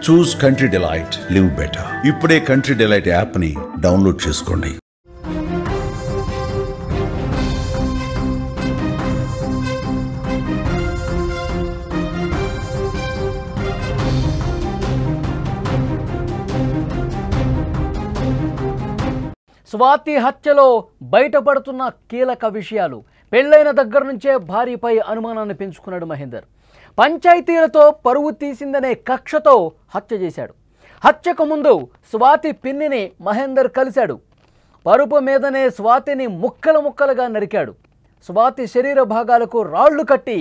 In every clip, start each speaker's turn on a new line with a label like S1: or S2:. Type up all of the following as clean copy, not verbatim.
S1: చూస్ country delight, live better. ఇప్పుడే country delight యాప్ని download చేసుకోండి.
S2: స్వాతి హత్యలో బయటపడుతున్న కీలక విషయాలు. పెళ్లైన దగ్గర నుంచే భార్యపై అనుమానాన్ని పెంచుకున్నాడు మహేందర్. పంచాయతీలతో పరువు తీసిందనే కక్షతో హత్య చేశాడు. హత్యకు ముందు స్వాతి పిన్నిని మహేందర్ కలిశాడు. పరుపు మీదనే స్వాతిని ముక్కలు ముక్కలుగా నరికాడు. స్వాతి శరీర భాగాలకు రాళ్లు కట్టి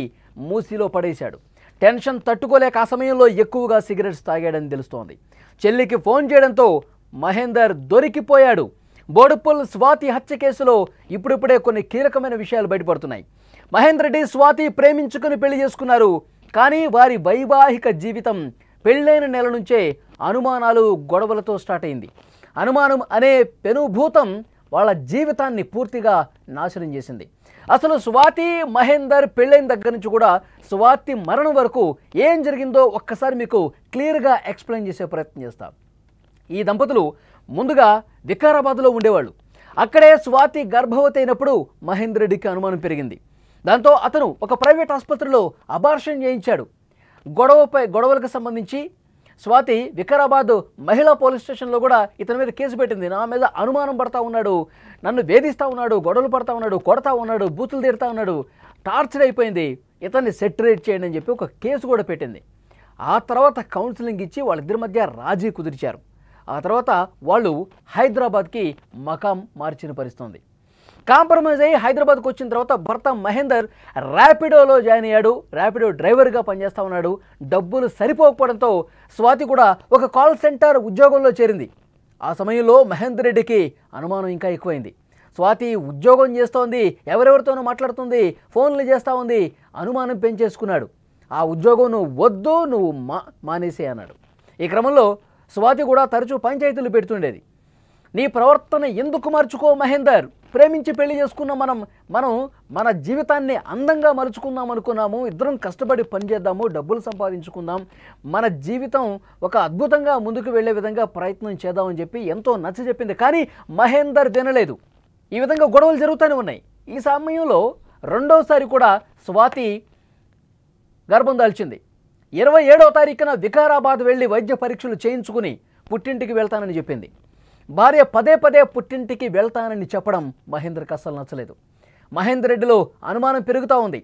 S2: మూసిలో పడేశాడు. టెన్షన్ తట్టుకోలేక ఆ సమయంలో ఎక్కువగా సిగరెట్స్ తాగాడని తెలుస్తోంది. చెల్లికి ఫోన్ చేయడంతో మహేందర్ దొరికిపోయాడు. బోడుపుల్ స్వాతి హత్య కేసులో ఇప్పుడిప్పుడే కొన్ని కీలకమైన విషయాలు బయటపడుతున్నాయి. మహేందర్ రెడ్డి స్వాతి ప్రేమించుకుని పెళ్లి చేసుకున్నారు. కానీ వారి వైవాహిక జీవితం పెళ్ళైన నెల నుంచే అనుమానాలు, గొడవలతో స్టార్ట్ అయింది. అనుమానం అనే పెనుభూతం వాళ్ళ జీవితాన్ని పూర్తిగా నాశనం చేసింది. అసలు స్వాతి మహేందర్ పెళ్ళైన దగ్గర నుంచి కూడా స్వాతి మరణం వరకు ఏం జరిగిందో ఒక్కసారి మీకు క్లియర్గా ఎక్స్ప్లెయిన్ చేసే ప్రయత్నం చేస్తాం. ఈ దంపతులు ముందుగా వికారాబాద్లో ఉండేవాళ్ళు. అక్కడే స్వాతి గర్భవతి అయినప్పుడు మహేందర్ రెడ్డికి అనుమానం పెరిగింది. దాంతో అతను ఒక ప్రైవేట్ ఆసుపత్రిలో అబార్షన్ చేయించాడు. గొడవలకు సంబంధించి స్వాతి వికారాబాద్ మహిళా పోలీస్ స్టేషన్లో కూడా ఇతని మీద కేసు పెట్టింది. నా మీద అనుమానం పడతా ఉన్నాడు, నన్ను వేధిస్తూ ఉన్నాడు, గొడవలు పడతా ఉన్నాడు, కొడతా ఉన్నాడు, బూతులు తిడతా ఉన్నాడు, టార్చర్ అయిపోయింది, ఇతన్ని సెటరేట్ చేయండి అని చెప్పి ఒక కేసు కూడా పెట్టింది. ఆ తర్వాత కౌన్సిలింగ్ ఇచ్చి వాళ్ళిద్దరి మధ్య రాజీ కుదిర్చారు. ఆ తర్వాత వాళ్ళు హైదరాబాద్కి మకాం మార్చిన పరిస్థితుంది. కాంప్రమైజ్ అయ్యి హైదరాబాద్కి వచ్చిన తర్వాత భర్త మహేందర్ ర్యాపిడోలో జాయిన్ అయ్యాడు. ర్యాపిడో డ్రైవర్గా పనిచేస్తూ ఉన్నాడు. డబ్బులు సరిపోకపోవడంతో స్వాతి కూడా ఒక కాల్ సెంటర్ ఉద్యోగంలో చేరింది. ఆ సమయంలో మహేందర్ రెడ్డికి అనుమానం ఇంకా ఎక్కువైంది. స్వాతి ఉద్యోగం చేస్తోంది, ఎవరెవరితోనో మాట్లాడుతుంది, ఫోన్లు చేస్తూ ఉంది, అనుమానం పెంచేసుకున్నాడు. ఆ ఉద్యోగం నువ్వు వద్దు, నువ్వు మానేసే అన్నాడు. ఈ క్రమంలో స్వాతి కూడా తరచూ పంచాయతీలు పెడుతుండేది. నీ ప్రవర్తన ఎందుకు మార్చుకో మహేందర్, ప్రేమించి పెళ్లి చేసుకున్న మనం మన జీవితాన్ని అందంగా మలుచుకుందాం అనుకున్నాము, ఇద్దరం కష్టపడి పనిచేద్దాము, డబ్బులు సంపాదించుకుందాం, మన జీవితం ఒక అద్భుతంగా ముందుకు వెళ్ళే విధంగా ప్రయత్నం చేద్దామని చెప్పి ఎంతో నచ్చ చెప్పింది. కానీ మహేందర్ వినలేదు. ఈ విధంగా గొడవలు జరుగుతూనే ఉన్నాయి. ఈ సమయంలో రెండోసారి కూడా స్వాతి గర్భం దాల్చింది. 27వ తారీఖున వికారాబాద్ వెళ్ళి వైద్య పరీక్షలు చేయించుకుని పుట్టింటికి వెళ్తానని చెప్పింది. భార్య పదే పదే పుట్టింటికి వెళ్తానని చెప్పడం మహేందర్కి అస్సలు నచ్చలేదు. మహేందర్ రెడ్డిలో అనుమానం పెరుగుతూ ఉంది.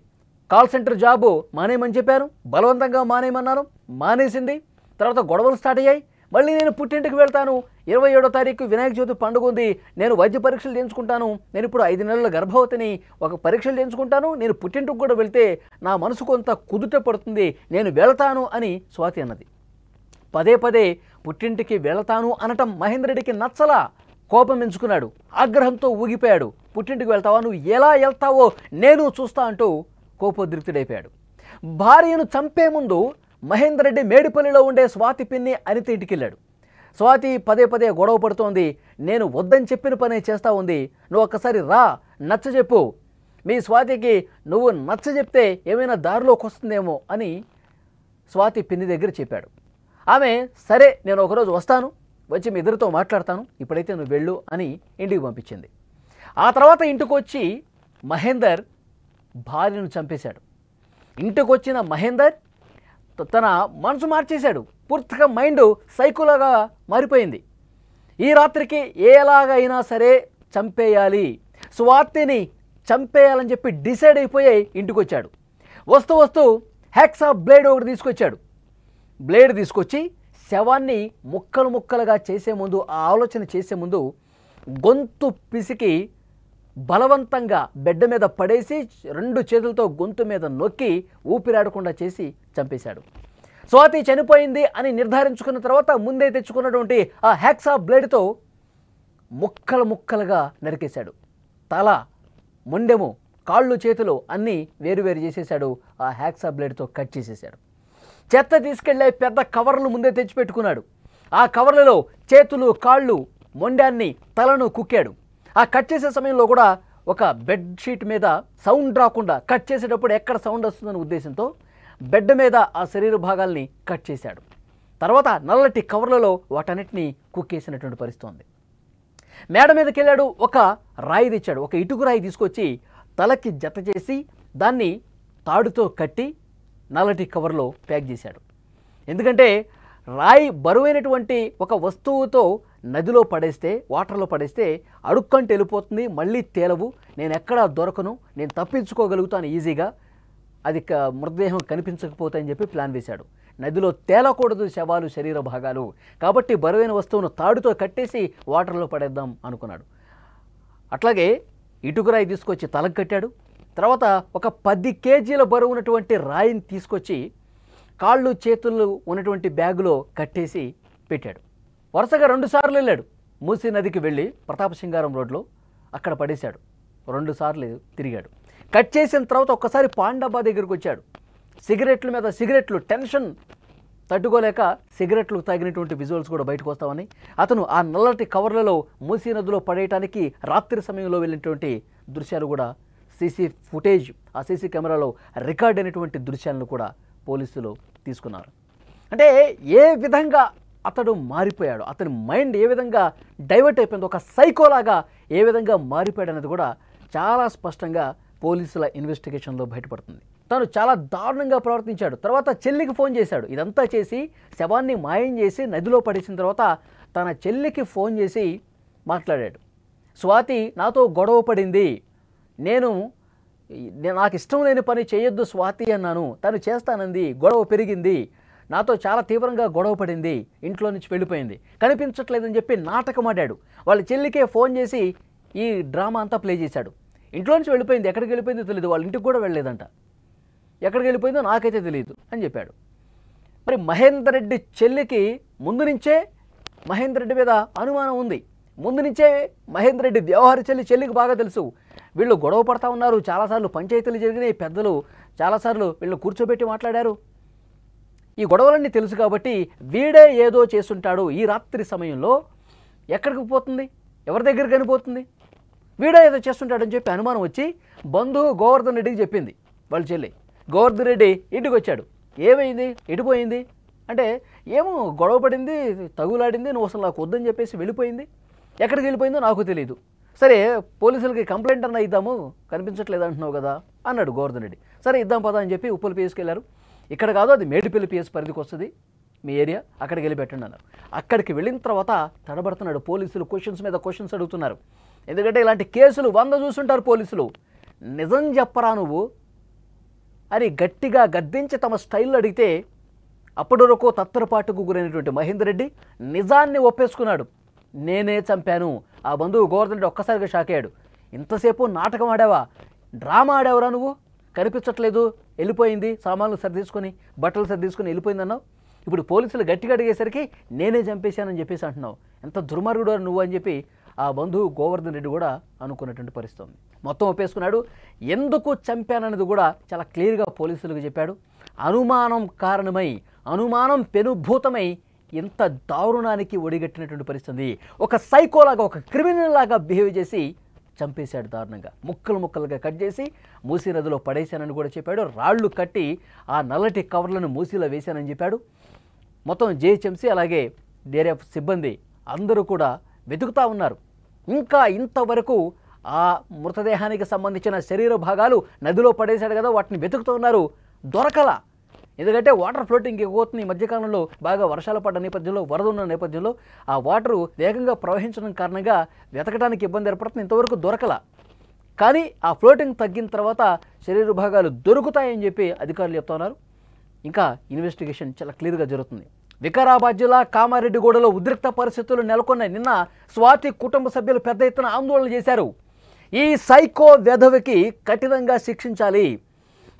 S2: కాల్ సెంటర్ జాబు మానేయమని చెప్పాను, బలవంతంగా మానేయమన్నాను, మానేసింది. తర్వాత గొడవలు స్టార్ట్ అయ్యాయి. మళ్ళీ నేను పుట్టింటికి వెళ్తాను, 27వ తారీఖు వినాయక చవితి పండుగ ఉంది, నేను వైద్య పరీక్షలు చేయించుకుంటాను, నేను ఇప్పుడు 5 నెలల గర్భవతిని, ఒక పరీక్షలు చేయించుకుంటాను, నేను పుట్టింటికి కూడా వెళ్తే నా మనసు కొంత కుదుట పడుతుంది, నేను వెళతాను అని స్వాతి అన్నది. పదే పదే పుట్టింటికి వెళతాను అనటం మహేందర్ రెడ్డికి నచ్చలా. కోపం ఎంచుకున్నాడు. ఆగ్రహంతో ఊగిపోయాడు. పుట్టింటికి వెళ్తావా, నువ్వు ఎలా వెళ్తావో నేను చూస్తా అంటూ కోపోద్రిక్తుడైపోయాడు. భార్యను చంపే ముందు మహేందర్ రెడ్డి మేడిపల్లిలో ఉండే స్వాతి పిన్ని అనిత ఇంటికి వెళ్ళాడు. స్వాతి పదే పదే గొడవ పడుతోంది, నేను వద్దని చెప్పిన పనే చేస్తూ ఉంది, నువ్వు ఒక్కసారి రా, నచ్చజెప్పు, మీ స్వాతికి నువ్వు నచ్చజెప్తే ఏమైనా దారిలోకి వస్తుందేమో అని స్వాతి పిన్ని దగ్గర చెప్పాడు. ఆమె సరే నేను ఒకరోజు వస్తాను, వచ్చి మీ ఇద్దరితో మాట్లాడతాను, ఇప్పుడైతే నువ్వు వెళ్ళు అని ఇంటికి పంపించింది. ఆ తర్వాత ఇంటికి వచ్చి మహేందర్ భార్యను చంపేశాడు. ఇంటికి వచ్చిన మహేందర్ తన మనసు మార్చేశాడు. పూర్తిగా మైండ్ సైకోలాగా మారిపోయింది. ఈ రాత్రికి ఎలాగైనా సరే చంపేయాలి, స్వాతిని చంపేయాలని చెప్పి డిసైడ్ అయిపోయి ఇంటికి వచ్చాడు. వస్తూ వస్తూ హ్యాక్సా బ్లేడ్ ఒకటి తీసుకొచ్చాడు. బ్లేడ్ తీసుకొచ్చి శవాన్ని ముక్కలు ముక్కలుగా చేసే ముందు, ఆ ఆలోచన చేసే ముందు గొంతు పిసికి బలవంతంగా బెడ్ మీద పడేసి 2 చేతులతో గొంతు మీద నొక్కి ఊపిరాడకుండా చేసి చంపేశాడు. స్వాతి చనిపోయింది అని నిర్ధారించుకున్న తర్వాత ముందే తెచ్చుకున్నటువంటి ఆ హ్యాక్సా బ్లేడ్తో ముక్కలు ముక్కలుగా నరికేశాడు. తల, మొండెము, కాళ్ళు, చేతులు అన్నీ వేరువేరు చేసేశాడు. ఆ హ్యాక్సా బ్లేడ్తో కట్ చేసేశాడు. చెత్త తీసుకెళ్లే పెద్ద కవర్లు ముందే తెచ్చిపెట్టుకున్నాడు. ఆ కవర్లలో చేతులు, కాళ్ళు, మొండాన్ని, తలను కుక్కాడు. ఆ కట్ చేసే సమయంలో కూడా ఒక బెడ్షీట్ మీద సౌండ్ రాకుండా, కట్ చేసేటప్పుడు ఎక్కడ సౌండ్ వస్తుందనే ఉద్దేశంతో బెడ్ మీద ఆ శరీర భాగాల్ని కట్ చేశాడు. తర్వాత నల్లటి కవర్లలో వాటన్నిటిని కుక్కేసినటువంటి పరిస్థితి ఉంది. మేడ మీదకి వెళ్ళాడు, ఒక రాయి తెచ్చాడు, ఒక ఇటుకు రాయి తీసుకొచ్చి తలకి జత చేసి దాన్ని తాడుతో కట్టి నల్లటి కవర్లో ప్యాక్ చేశాడు. ఎందుకంటే రాయి బరువైనటువంటి ఒక వస్తువుతో నదిలో పడేస్తే, వాటర్లో పడేస్తే అడుక్కంటే వెళ్ళిపోతుంది, మళ్ళీ తేలవు, నేను ఎక్కడా దొరకను, నేను తప్పించుకోగలుగుతాను ఈజీగా, అది మృతదేహం కనిపించకపోతాయని చెప్పి ప్లాన్ వేశాడు. నదిలో తేలకూడదు శవాలు, శరీర భాగాలు, కాబట్టి బరువైన వస్తువును తాడుతో కట్టేసి వాటర్లో పడేద్దాం అనుకున్నాడు. అట్లాగే ఇటుకురాయి తీసుకొచ్చి తలకు కట్టాడు. తర్వాత ఒక 10 కేజీల బరువు ఉన్నటువంటి రాయిని తీసుకొచ్చి కాళ్ళు చేతులు ఉన్నటువంటి బ్యాగులో కట్టేసి పెట్టాడు. వరుసగా 2 సార్లు వెళ్ళాడు. మూసీ నదికి వెళ్ళి ప్రతాపసింగారం రోడ్లో అక్కడ పడేశాడు. 2 సార్లు తిరిగాడు. కట్ చేసిన తర్వాత ఒక్కసారి పాండబ్బా దగ్గరికి వచ్చాడు. సిగరెట్ల మీద సిగరెట్లు, టెన్షన్ తట్టుకోలేక సిగరెట్లు తాగినటువంటి విజువల్స్ కూడా బయటకు వస్తామని అతను ఆ నల్లటి కవర్లలో మూసీ నదిలో పడేయటానికి రాత్రి సమయంలో వెళ్ళినటువంటి దృశ్యాలు కూడా సీసీ ఫుటేజ్, ఆ సీసీ కెమెరాలో రికార్డ్ అయినటువంటి దృశ్యాలను కూడా పోలీసులు తీసుకున్నారు. అంటే ఏ విధంగా అతడు మారిపోయాడు, అతని మైండ్ ఏ విధంగా డైవర్ట్ అయిపోయింది, ఒక సైకోలాగా ఏ విధంగా మారిపోయాడు అనేది కూడా చాలా స్పష్టంగా పోలీసుల ఇన్వెస్టిగేషన్లో బయటపడుతుంది. తను చాలా దారుణంగా ప్రవర్తించాడు. తర్వాత చెల్లికి ఫోన్ చేశాడు. ఇదంతా చేసి శవాన్ని మాయం చేసి నదిలో పడేసిన తర్వాత తన చెల్లికి ఫోన్ చేసి మాట్లాడాడు. స్వాతి నాతో గొడవ పడింది, నాకు ఇష్టం లేని పని చేయొద్దు స్వాతి అన్నాను, తను చేస్తానంది, గొడవ పెరిగింది, నాతో చాలా తీవ్రంగా గొడవ పడింది, ఇంట్లో నుంచి వెళ్ళిపోయింది, కనిపించట్లేదని చెప్పి నాటకం ఆడాడు. వాళ్ళ చెల్లికే ఫోన్ చేసి ఈ డ్రామా అంతా ప్లే చేశాడు. ఇంట్లో నుంచి వెళ్ళిపోయింది, ఎక్కడికి వెళ్ళిపోయిందో తెలియదు, వాళ్ళ ఇంటికి కూడా వెళ్ళలేదంట, ఎక్కడికి వెళ్ళిపోయిందో నాకైతే తెలియదు అని చెప్పాడు. మరి మహేందర్ రెడ్డి చెల్లికి ముందు నుంచే మహేందర్ రెడ్డి మీద అనుమానం ఉంది. ముందు నుంచే మహేందర్ రెడ్డి వ్యవహరించాలి చెల్లికి బాగా తెలుసు. వీళ్ళు గొడవ పడతా ఉన్నారు, చాలాసార్లు పంచాయతీలు జరిగినాయి, పెద్దలు చాలాసార్లు వీళ్ళు కూర్చోబెట్టి మాట్లాడారు. ఈ గొడవలన్నీ తెలుసు కాబట్టి వీడే ఏదో చేస్తుంటాడు. ఈ రాత్రి సమయంలో ఎక్కడికి పోతుంది, ఎవరి దగ్గరికి కనిపోతుంది, వీడే ఏదో చేస్తుంటాడని చెప్పి అనుమానం వచ్చి బంధువు గోవర్ధన్ రెడ్డికి చెప్పింది వాళ్ళ చెల్లి. గోవర్ధన్ రెడ్డి ఇంటికి వచ్చాడు. ఏమైంది, ఎడిపోయింది అంటే ఏమో గొడవ పడింది, తగులాడింది, నువ్వు అసలు నాకు వద్దని చెప్పేసి వెళ్ళిపోయింది, ఎక్కడికి వెళ్ళిపోయిందో నాకు తెలియదు, సరే పోలీసులకి కంప్లైంట్ అన్నా ఇద్దాము, కనిపించట్లేదు అంటున్నావు కదా అన్నాడు గోవర్ధన్ రెడ్డి. సరే ఇద్దాం పదా అని చెప్పి ఉప్పల్ పిఎస్కి వెళ్ళారు. ఇక్కడ కాదు, అది మేడిపల్లి పిఎస్ పరిధికి వస్తుంది మీ ఏరియా, అక్కడికి వెళ్ళి పెట్టండి అన్నారు. అక్కడికి వెళ్ళిన తర్వాత తడబడుతున్నాడు. పోలీసులు క్వశ్చన్స్ మీద క్వశ్చన్స్ అడుగుతున్నారు. ఎందుకంటే ఇలాంటి కేసులు 100 చూస్తుంటారు పోలీసులు. నిజం చెప్పరా నువ్వు అని గట్టిగా గద్దించి తమ స్టైల్లో అడిగితే అప్పటి వరకు తత్తరపాటుకు గురైనటువంటి మహేందర్ రెడ్డి నిజాన్ని ఒప్పేసుకున్నాడు. నేనే చంపాను. ఆ బంధువు గోవర్ధన్ రెడ్డి ఒక్కసారిగా షాక్ అయ్యాడు. ఇంతసేపు నాటకం ఆడావా, డ్రామా ఆడావురా నువ్వు, కనిపించట్లేదు, వెళ్ళిపోయింది, సామాన్లు సర్దిసుకొని బట్టలు సర్దిసుకొని వెళ్ళిపోయిందన్నావు, ఇప్పుడు పోలీసులు గట్టిగా అడిగేసరికి నేనే చంపేశానని చెప్పేసి అంటున్నావు, ఎంత దుర్మార్గుడు నువ్వు అని చెప్పి ఆ బంధువు గోవర్ధన్ రెడ్డి కూడా అనుకున్నటువంటి పరిస్థితి ఉంది. మొత్తం ఒప్పేసుకున్నాడు. ఎందుకు చంపానన్నది కూడా చాలా క్లియర్గా పోలీసులకు చెప్పాడు. అనుమానం కారణమై, అనుమానం పెనుభూతమై ఇంత దారుణానికి ఒడిగట్టినటువంటి పరిస్థితి. ఒక సైకోలాగా, ఒక క్రిమినల్ లాగా బిహేవ్ చేసి చంపేశాడు దారుణంగా. ముక్కలు ముక్కలుగా కట్ చేసి మూసీ నదిలో పడేశానని కూడా చెప్పాడు. రాళ్లు కట్టి ఆ నల్లటి కవర్లను మూసీలో వేశానని చెప్పాడు. మొత్తం జేహెచ్ఎంసీ అలాగే డీఆర్ఎఫ్ సిబ్బంది అందరూ కూడా వెతుకుతూ ఉన్నారు. ఇంకా ఇంతవరకు ఆ మృతదేహానికి సంబంధించిన శరీర భాగాలు నదిలో పడేశాడు కదా, వాటిని వెతుకుతూ ఉన్నారు, దొరకలా. ఎందుకంటే వాటర్ ఫ్లోటింగ్ ఎక్కువవుతుంది. ఈ మధ్యకాలంలో బాగా వర్షాలు పడ్డ నేపథ్యంలో, వరద ఉన్న నేపథ్యంలో ఆ వాటరు వేగంగా ప్రవహించడం కారణంగా వెతకడానికి ఇబ్బంది ఏర్పడుతుంది. ఇంతవరకు దొరకలా. కానీ ఆ ఫ్లోటింగ్ తగ్గిన తర్వాత శరీర భాగాలు దొరుకుతాయని చెప్పి అధికారులు చెప్తా ఉన్నారు. ఇంకా ఇన్వెస్టిగేషన్ చాలా క్లియర్గా జరుగుతుంది. వికారాబాద్ జిల్లా కామారెడ్డిగూడలో ఉద్రిక్త పరిస్థితులు నెలకొన్నాయి. నిన్న స్వాతి కుటుంబ సభ్యులు పెద్ద ఎత్తున ఆందోళన చేశారు. ఈ సైకో వెధవకి కఠినంగా శిక్షించాలి,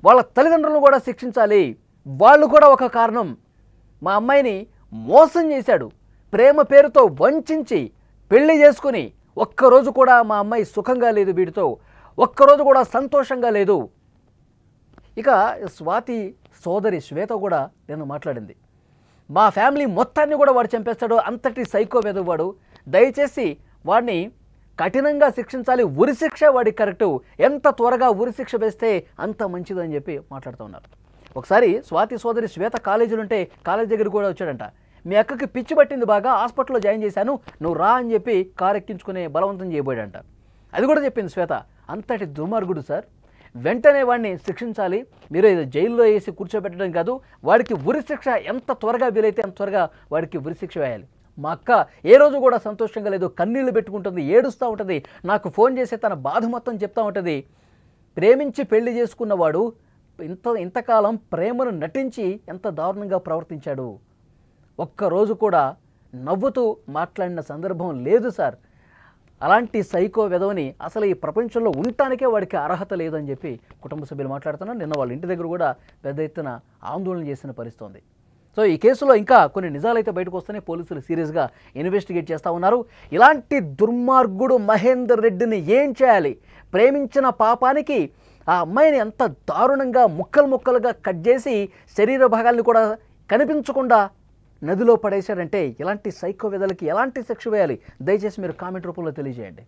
S2: వాళ్ళ తల్లిదండ్రులను కూడా శిక్షించాలి, వాళ్ళు కూడా ఒక కారణం, మా అమ్మాయిని మోసం చేశాడు, ప్రేమ పేరుతో వంచి పెళ్లి చేసుకుని ఒక్కరోజు కూడా మా అమ్మాయి సుఖంగా లేదు, వీడితో ఒక్కరోజు కూడా సంతోషంగా లేదు. ఇక స్వాతి సోదరి శ్వేత కూడా నేను మాట్లాడింది, మా ఫ్యామిలీ మొత్తాన్ని కూడా వాడు చంపేస్తాడు, అంతటి సైకో వెధవాడు, దయచేసి వాడిని కఠినంగా శిక్షించాలి, ఉరిశిక్ష వాడికి కరెక్టు, ఎంత త్వరగా ఉరిశిక్ష వేస్తే అంత మంచిదని చెప్పి మాట్లాడుతూ ఉన్నారు. ఒకసారి స్వాతి సోదరి శ్వేత కాలేజీలు ఉంటే కాలేజీ దగ్గర కూడా వచ్చాడంట. మీ అక్కకి పిచ్చి పట్టింది బాగా, హాస్పిటల్లో జాయిన్ చేశాను, నువ్వు రా అని చెప్పి కారు ఎక్కించుకుని బలవంతం చేయబోయాడంట. అది కూడా చెప్పింది శ్వేత. అంతటి దుర్మార్గుడు సార్. వెంటనే వాడిని శిక్షించాలి. మీరు ఇది జైల్లో వేసి కూర్చోబెట్టడం కాదు, వాడికి ఉరిశిక్ష ఎంత త్వరగా వీలైతే అంత త్వరగా వాడికి ఉరిశిక్ష వేయాలి. మా అక్క ఏ రోజు కూడా సంతోషంగా లేదు, కన్నీళ్లు పెట్టుకుంటుంది, ఏడుస్తూ ఉంటుంది, నాకు ఫోన్ చేసి తన బాధ మొత్తం చెప్తూ ఉంటుంది. ప్రేమించి పెళ్లి చేసుకున్నవాడు ఇంతకాలం ప్రేమను నటించి ఎంత దారుణంగా ప్రవర్తించాడు. ఒక్కరోజు కూడా నవ్వుతూ మాట్లాడిన సందర్భం లేదు సార్. అలాంటి సైకో వెధవని అసలు ఈ ప్రపంచంలో ఉండటానికే వాడికి అర్హత లేదని చెప్పి కుటుంబ సభ్యులు మాట్లాడుతున్నారు. నిన్న వాళ్ళ ఇంటి దగ్గర కూడా పెద్ద ఎత్తున ఆందోళన చేసిన పరిస్థితి ఉంది. సో ఈ కేసులో ఇంకా కొన్ని నిజాలైతే బయటకు వస్తేనే పోలీసులు సీరియస్గా ఇన్వెస్టిగేట్ చేస్తూ ఉన్నారు. ఇలాంటి దుర్మార్గుడు మహేందర్ రెడ్డిని ఏం చేయాలి? ప్రేమించిన పాపానికి ఆ అమ్మాయిని ఎంత దారుణంగా ముక్కలు ముక్కలుగా కట్ చేసి శరీర భాగాల్ని కూడా కనిపించకుండా నదిలో పడేశాడంటే ఇలాంటి సైకో వెదలకి ఎలాంటి శిక్ష వేయాలి? దయచేసి మీరు కామెంట్ రూపంలో తెలియజేయండి.